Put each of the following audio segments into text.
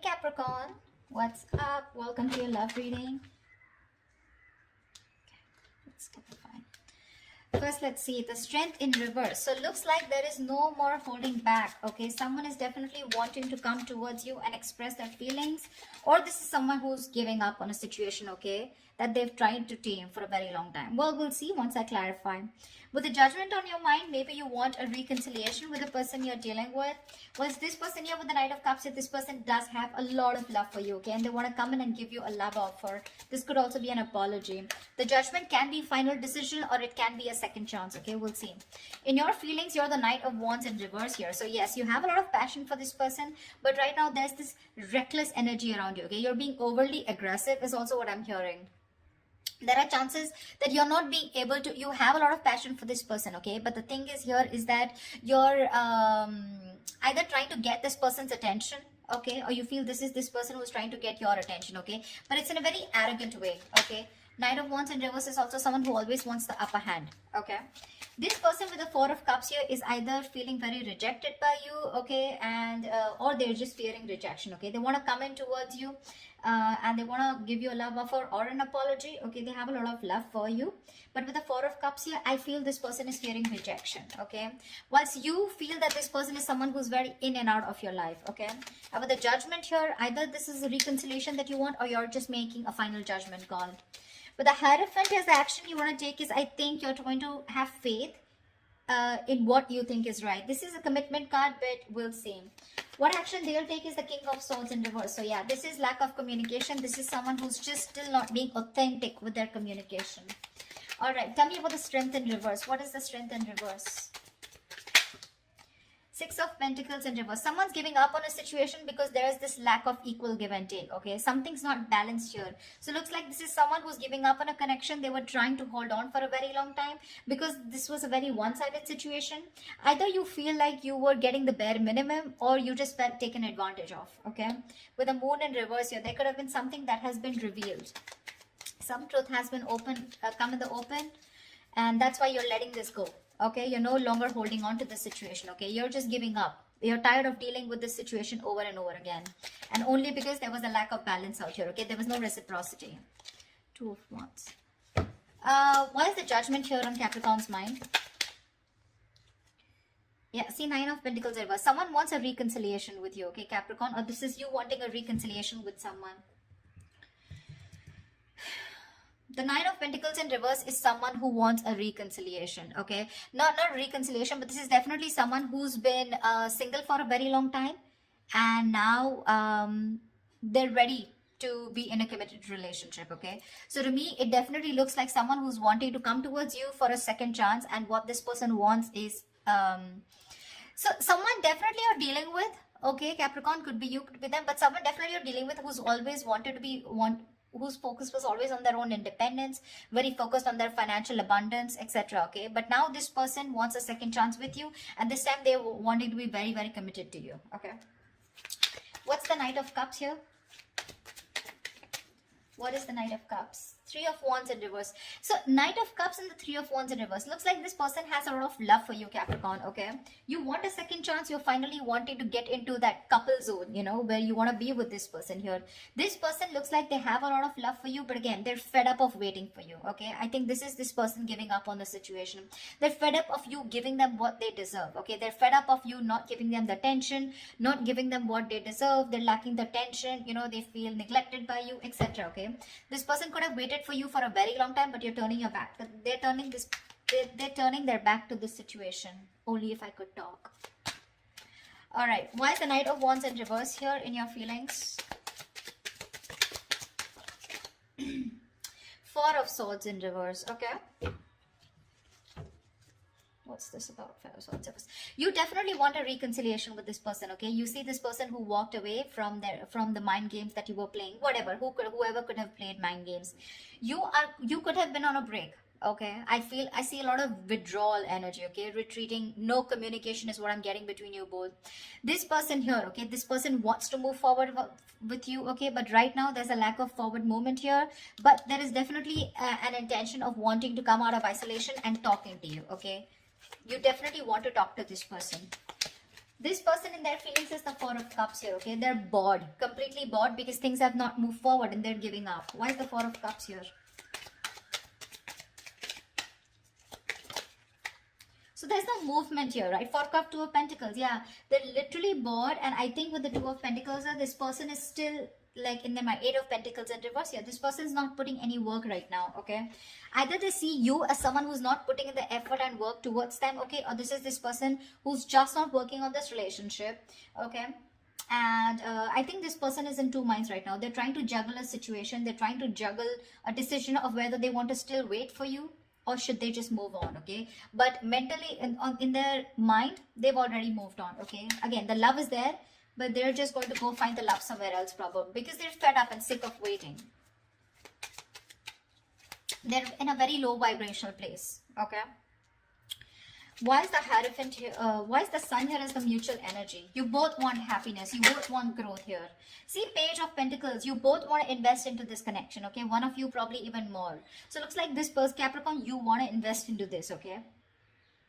Capricorn, what's up? Welcome to your love reading. Okay, let's get the fine. First, let's see the strength in reverse. So looks like there is no more holding back. Okay, someone is definitely wanting to come towards you and express their feelings, or this is someone who's giving up on a situation, okay, that they've tried to tame for a very long time. Well, we'll see once I clarify. With the judgment on your mind, maybe you want a reconciliation with the person you're dealing with. Well, it's this person here with the Knight of Cups. If this person does have a lot of love for you, okay, and they want to come in and give you a love offer. This could also be an apology. The judgment can be final decision, or it can be a second chance, okay, we'll see. In your feelings, you're the Knight of Wands in reverse here. So yes, you have a lot of passion for this person, but right now there's this reckless energy around you, okay. You're being overly aggressive is also what I'm hearing. There are chances that you're not being able to, you have a lot of passion for this person, okay, but the thing is here is that you're either trying to get this person's attention, okay, or you feel this is this person who's trying to get your attention, okay, but it's in a very arrogant way, okay. Knight of Wands in reverse is also someone who always wants the upper hand, okay. This person with the Four of Cups here is either feeling very rejected by you, okay, and or they're just fearing rejection, okay. They want to come in towards you and they want to give you a love offer or an apology, okay. They have a lot of love for you, but with the Four of Cups here, I feel this person is fearing rejection, okay. Whilst you feel that this person is someone who's very in and out of your life, okay. And with the judgment here, either this is a reconciliation that you want, or you're just making a final judgment call. But the Hierophant is the action you want to take is, I think you're going to have faith in what you think is right. This is a commitment card, but we'll see. What action they'll take is the King of Swords in reverse. So yeah, this is lack of communication. This is someone who's just still not being authentic with their communication. All right, tell me about the strength in reverse. What is the strength in reverse? Six of Pentacles in reverse. Someone's giving up on a situation because there is this lack of equal give and take, okay. Something's not balanced here. So looks like this is someone who's giving up on a connection they were trying to hold on for a very long time, because this was a very one-sided situation. Either you feel like you were getting the bare minimum, or you just felt taken advantage of, okay. With the Moon in reverse here, there could have been something that has been revealed. Some truth has been come in the open, and that's why you're letting this go. Okay, you're no longer holding on to this situation, okay? You're just giving up. You're tired of dealing with this situation over and over again. And only because there was a lack of balance out here, okay? There was no reciprocity. Two of Wands. What is the judgment here on Capricorn's mind? Yeah, see, Nine of Pentacles in reverse. Someone wants a reconciliation with you, okay, Capricorn? Or this is you wanting a reconciliation with someone. The Nine of Pentacles in reverse is someone who wants a reconciliation, okay? Not reconciliation, but this is definitely someone who's been single for a very long time, and now they're ready to be in a committed relationship, okay? So to me, it definitely looks like someone who's wanting to come towards you for a second chance, and what this person wants is... so someone definitely you're dealing with, okay, Capricorn, could be you, could be them, but someone definitely you're dealing with who's always wanted to be... whose focus was always on their own independence, very focused on their financial abundance, etc. Okay, but now this person wants a second chance with you, and this time they wanted to be very, very committed to you. Okay, what's the Knight of Cups here? What is the Knight of Cups? Three of Wands in reverse. So Knight of Cups and the Three of Wands in reverse. Looks like this person has a lot of love for you, Capricorn, okay? You want a second chance. You're finally wanting to get into that couple zone, you know, where you want to be with this person here. This person looks like they have a lot of love for you, but again, they're fed up of waiting for you, okay? I think this is this person giving up on the situation. They're fed up of you giving them what they deserve, okay? They're fed up of you not giving them the attention, not giving them what they deserve. They're lacking the attention, you know, they feel neglected by you, etc. Okay? This person could have waited for you for a very long time, but you're turning your back. They're turning their back to this situation. Only if I could talk. All right, why is the Knight of Wands in reverse here in your feelings? Four of Swords in reverse. Okay, what's this about? You definitely want a reconciliation with this person, okay? You see this person who walked away from the mind games that you were playing, whatever, whoever could have played mind games. You could have been on a break, okay? I see a lot of withdrawal energy, okay? Retreating, no communication is what I'm getting between you both. This person here, okay, this person wants to move forward with you, okay, but right now there's a lack of forward movement here, but there is definitely an intention of wanting to come out of isolation and talking to you, okay? You definitely want to talk to this person. This person in their feelings is the Four of Cups here, okay? They're bored, completely bored because things have not moved forward and they're giving up. Why is the Four of Cups here? So there's no movement here, right? Four Cup, Two of Pentacles. Yeah, they're literally bored. And I think with the Two of Pentacles, this person is still like in the Eight of Pentacles in reverse here. This person is not putting any work right now, okay? Either they see you as someone who's not putting in the effort and work towards them, okay? Or this is this person who's just not working on this relationship, okay? And I think this person is in two minds right now. They're trying to juggle a situation. They're trying to juggle a decision of whether they want to still wait for you or should they just move on, okay? But mentally, in their mind, they've already moved on, okay? Again, the love is there, but they're just going to go find the love somewhere else probably because they're fed up and sick of waiting. They're in a very low vibrational place, okay? Why is the Hierophant here? Why is the Sun here as the mutual energy? You both want happiness. You both want growth here. See, Page of Pentacles. You both want to invest into this connection, okay? One of you probably even more. So it looks like this person, Capricorn, you want to invest into this, okay?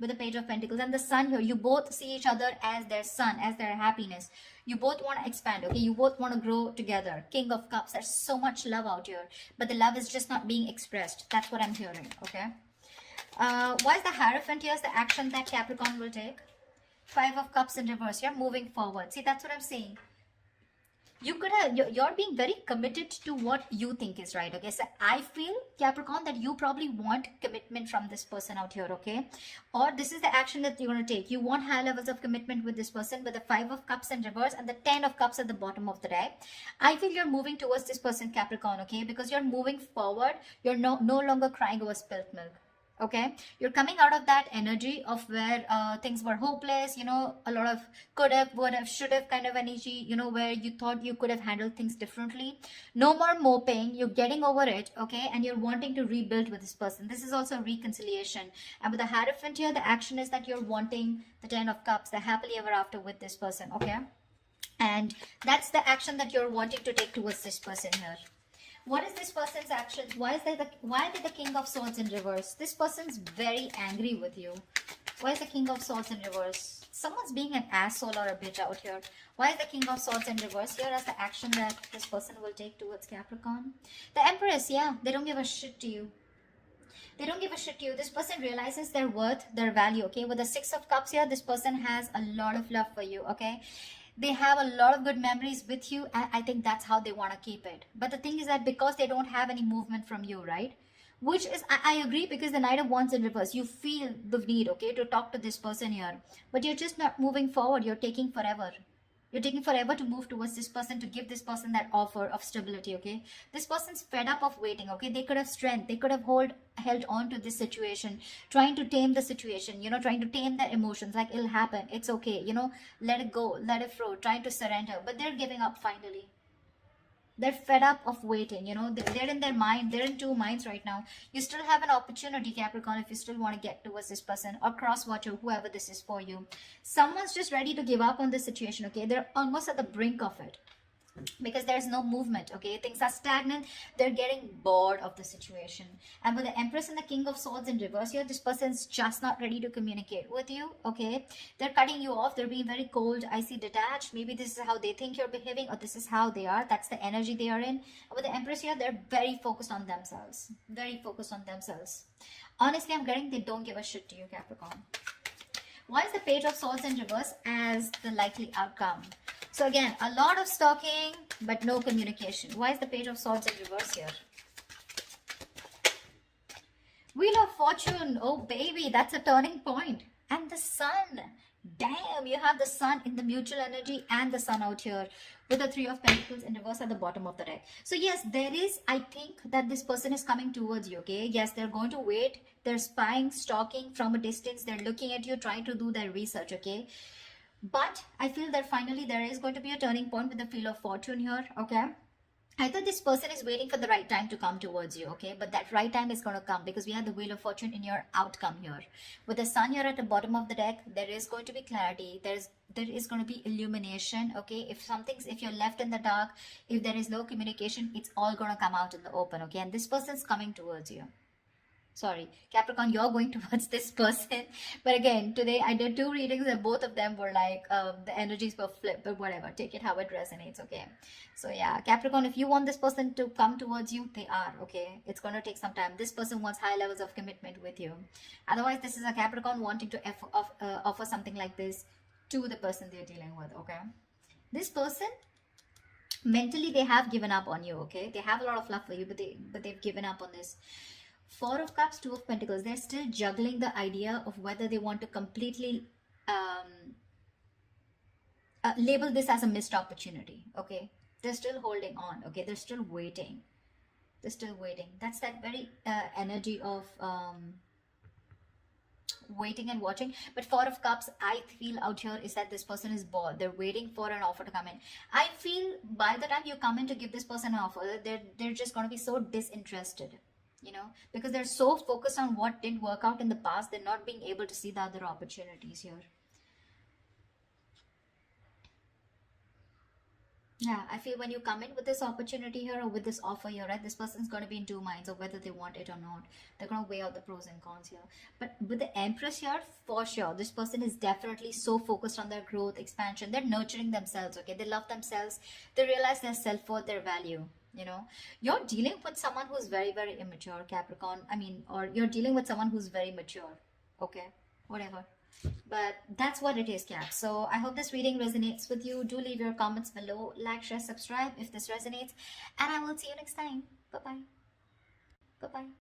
With the Page of Pentacles and the Sun here, you both see each other as their sun, as their happiness. You both want to expand, okay? You both want to grow together. King of Cups. There's so much love out here, but the love is just not being expressed. That's what I'm hearing, okay? Why is the Hierophant here? Is the action that Capricorn will take. Five of Cups in reverse. You're moving forward. See, that's what I'm saying. You could have, you're being very committed to what you think is right, okay? So I feel, Capricorn, that you probably want commitment from this person out here, okay? Or this is the action that you're going to take. You want high levels of commitment with this person with the Five of Cups in reverse and the Ten of Cups at the bottom of the deck. I feel you're moving towards this person, Capricorn, okay? Because you're moving forward. You're no longer crying over spilt milk. Okay, you're coming out of that energy of where things were hopeless, you know, a lot of could have, would have, should have kind of energy, you know, where you thought you could have handled things differently. No more moping, you're getting over it, okay, and you're wanting to rebuild with this person. This is also reconciliation. And with the Hierophant here, the action is that you're wanting the Ten of Cups, the happily ever after with this person, okay? And that's the action that you're wanting to take towards this person here. What is this person's actions? Why is the King of Swords in reverse? This person's very angry with you. Why is the King of Swords in reverse? Someone's being an asshole or a bitch out here. Why is the King of Swords in reverse here as the action that this person will take towards Capricorn? The Empress, yeah, they don't give a shit to you. They don't give a shit to you. This person realizes their worth, their value, okay? With the Six of Cups here, this person has a lot of love for you, okay? They have a lot of good memories with you, and I think that's how they want to keep it. But the thing is that because they don't have any movement from you, right? Which is, I agree, because the Knight of Wands in reverse, you feel the need, okay, to talk to this person here. But you're just not moving forward. You're taking forever. You're taking forever to move towards this person, to give this person that offer of stability, okay? This person's fed up of waiting, okay? They could have strength. They could have held on to this situation, trying to tame the situation, you know, trying to tame their emotions. Like, it'll happen. It's okay, you know, let it go, let it flow, trying to surrender. But they're giving up finally. They're fed up of waiting, you know, they're in their mind, they're in two minds right now. You still have an opportunity, Capricorn, if you still want to get towards this person or cross-watch or whoever this is for you. Someone's just ready to give up on this situation, okay? They're almost at the brink of it because there's no movement, okay? Things are stagnant. They're getting bored of the situation. And with the Empress and the King of Swords in reverse here, this person's just not ready to communicate with you, okay? They're cutting you off. They're being very cold, icy, detached. Maybe this is how they think you're behaving, or this is how they are. That's the energy they are in. And with the Empress here, they're very focused on themselves. Very focused on themselves. Honestly, I'm getting they don't give a shit to you, Capricorn. Why is the Page of Swords in reverse as the likely outcome? So again, a lot of stalking, but no communication. Why is the Page of Swords in reverse here? Wheel of Fortune. Oh, baby, that's a turning point. And the Sun. Damn, you have the Sun in the mutual energy and the Sun out here with the Three of Pentacles in reverse at the bottom of the deck. So yes, there is, I think that this person is coming towards you, okay? Yes, they're going to wait. They're spying, stalking from a distance. They're looking at you, trying to do their research, okay? But I feel that finally there is going to be a turning point with the Wheel of Fortune here, okay? I thought this person is waiting for the right time to come towards you, okay? But that right time is going to come because we have the Wheel of Fortune in your outcome here. With the Sun here at the bottom of the deck, there is going to be clarity. There is going to be illumination, okay? If you're left in the dark, if there is no communication, it's all going to come out in the open, okay? And this person's coming towards you. Sorry, Capricorn, you're going towards this person. But again, today I did 2 readings and both of them were like the energies were flipped, but whatever, take it how it resonates. Okay, so yeah, Capricorn, if you want this person to come towards you, they are. Okay, it's going to take some time. This person wants high levels of commitment with you. Otherwise, this is a Capricorn wanting to offer something like this to the person they're dealing with. Okay, this person, mentally they have given up on you. Okay, they have a lot of love for you, but they've given up on this. 4 of Cups, 2 of Pentacles. They're still juggling the idea of whether they want to completely label this as a missed opportunity. Okay, they're still holding on. Okay, they're still waiting. They're still waiting. That's that very energy of waiting and watching. But 4 of Cups, I feel out here is that this person is bored. They're waiting for an offer to come in. I feel by the time you come in to give this person an offer, they're just going to be so disinterested, you know, because they're so focused on what didn't work out in the past. They're not being able to see the other opportunities here. Yeah, I feel when you come in with this opportunity here or with this offer here, right, this person's going to be in 2 minds of whether they want it or not. They're going to weigh out the pros and cons here. But with the Empress here, for sure, this person is definitely so focused on their growth, expansion. They're nurturing themselves, okay? They love themselves. They realize their self-worth, their value. You know, you're dealing with someone who's very, very immature, Capricorn. I mean, or you're dealing with someone who's very mature. Okay, whatever. But that's what it is, Cap. So I hope this reading resonates with you. Do leave your comments below. Like, share, subscribe if this resonates. And I will see you next time. Bye-bye. Bye-bye.